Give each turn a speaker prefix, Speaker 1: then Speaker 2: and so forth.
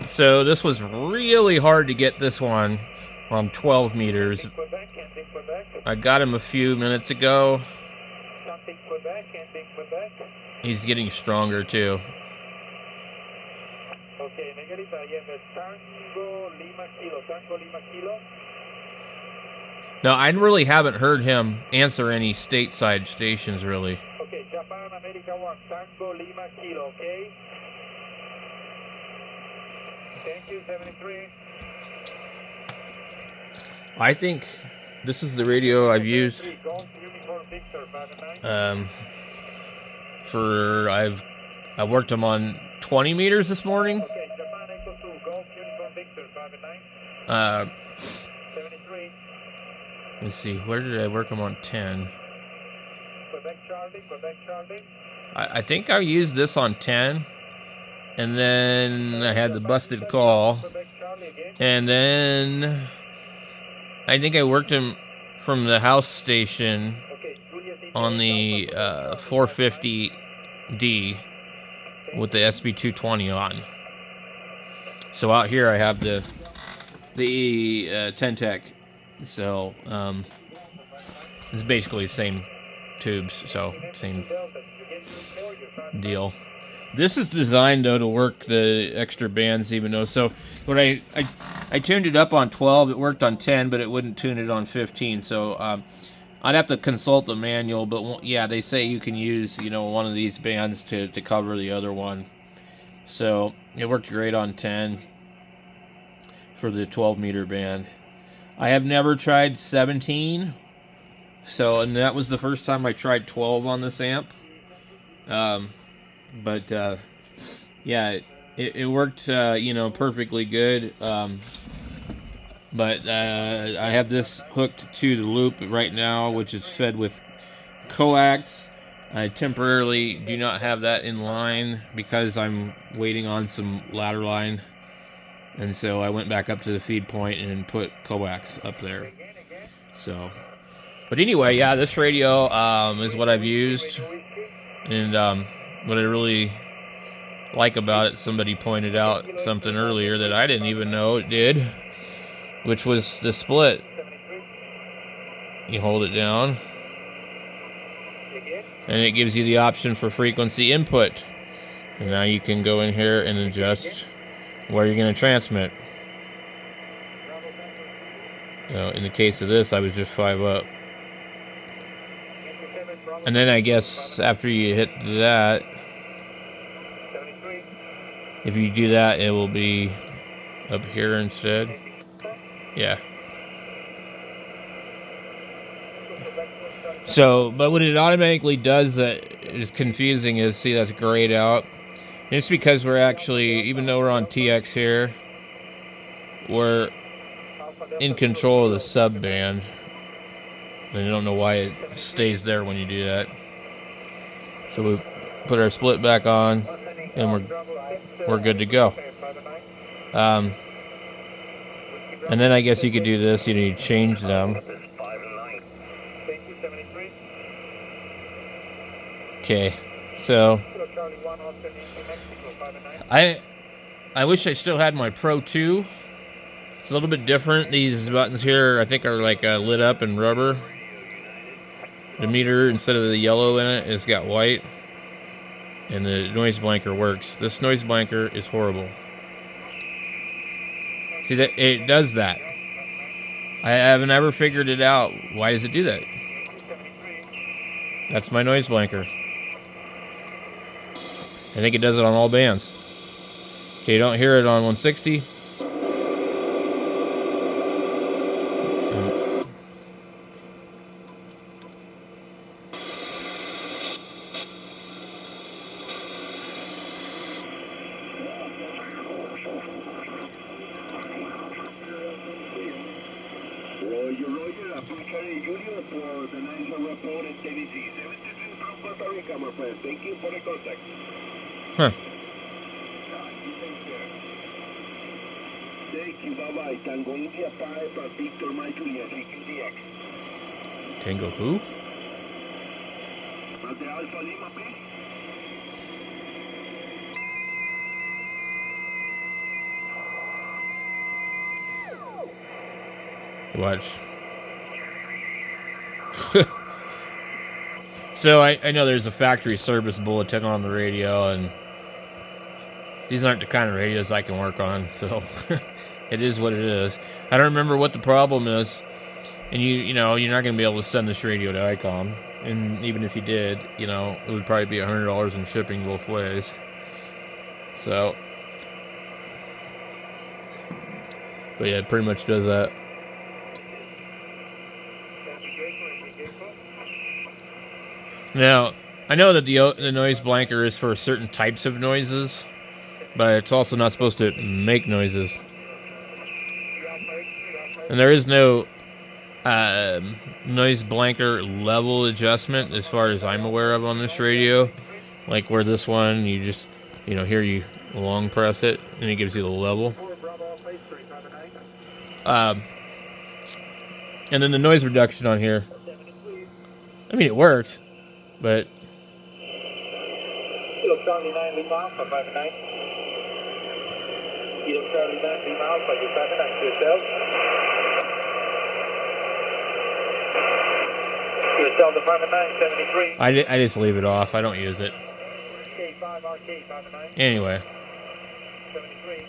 Speaker 1: So this was really hard to get this one on 12 meters. I got him a few minutes ago. He's getting stronger too.
Speaker 2: Okay, Negrita, I have a Tango Lima Kilo.
Speaker 1: No, I really haven't heard him answer any stateside stations, really.
Speaker 2: Okay, Japan, America 1, Tango Lima Kilo, okay? Thank you, 73.
Speaker 1: I think this is the radio I've used I worked him on 20 meters this morning.
Speaker 2: Okay, Japan Echo 2, Golf Uniform Victor, 5 73.
Speaker 1: Let's see, where did I work him on 10?
Speaker 2: Quebec Charlie.
Speaker 1: I think I used this on 10, and then I had the busted call, and then I think I worked him from the house station on the 450D with the SB220 on. So out here I have the 10 Tech. So it's basically the same tubes, so same deal. This is designed though to work the extra bands even though. So when I tuned it up on 12, it worked on 10, but it wouldn't tune it on 15. So I'd have to consult the manual, but yeah, they say you can use one of these bands to cover the other one. So it worked great on 10 for the 12 meter band. I have never tried 17, and that was the first time I tried 12 on this amp. But yeah, it worked, perfectly good. But I have this hooked to the loop right now, which is fed with coax. I temporarily do not have that in line because I'm waiting on some ladder line. And so I went back up to the feed point and put coax up there. So, but anyway, yeah, this radio is what I've used. And what I really like about it, somebody pointed out something earlier that I didn't even know it did, which was the split. You hold it down, and it gives you the option for frequency input. And now you can go in here and adjust where you're going to transmit. In the case of this, I was just 5 up. And then I guess after you hit that, if you do that, it will be up here instead. Yeah. So, but what it automatically does that is confusing is, see, that's grayed out. And it's because we're actually, even though we're on TX here, we're in control of the sub band. And I don't know why it stays there when you do that. So we put our split back on, and we're good to go. And then I guess you could do this. You change them. Okay, so I wish I still had my Pro 2. It's a little bit different. These buttons here, I think, are like lit up in rubber. The meter, instead of the yellow in it, it's got white. And the noise blanker works. This noise blanker is horrible. See, that it does that. I haven't ever figured it out. Why does it do that? That's my noise blanker. I think it does it on all bands. Okay, you don't hear it on 160.
Speaker 2: Roger, appreciate Junior for the nice report in Tennessee. 73 from Puerto Rico, my friend. Thank you for the contact.
Speaker 1: Huh.
Speaker 2: Thank you, bye-bye. Tango India 5, Victor Mike Juliet, CQDX.
Speaker 1: Tango who?
Speaker 2: The Alpha Lima, please.
Speaker 1: Watch. So I know there's a factory service bulletin on the radio, and these aren't the kind of radios I can work on, so it is what it is. I don't remember what the problem is, and you know, you're not going to be able to send this radio to ICOM, and even if you did, you know, it would probably be $100 in shipping both ways. So, but yeah, it pretty much does that. Now, I know that the noise blanker is for certain types of noises, but it's also not supposed to make noises. And there is no noise blanker level adjustment as far as I'm aware of on this radio. Like where this one, you just, you know, here you long press it and it gives you the level. And then the noise reduction on here, I mean, it works, but
Speaker 2: Kilo Charlie 9 Lima Alpha 59. Kilo Charlie 9 Lima Alpha, you 59 to yourself. Yourself to 5973.
Speaker 1: I just leave it off. I don't use it.
Speaker 2: K5 RK 59.
Speaker 1: Anyway.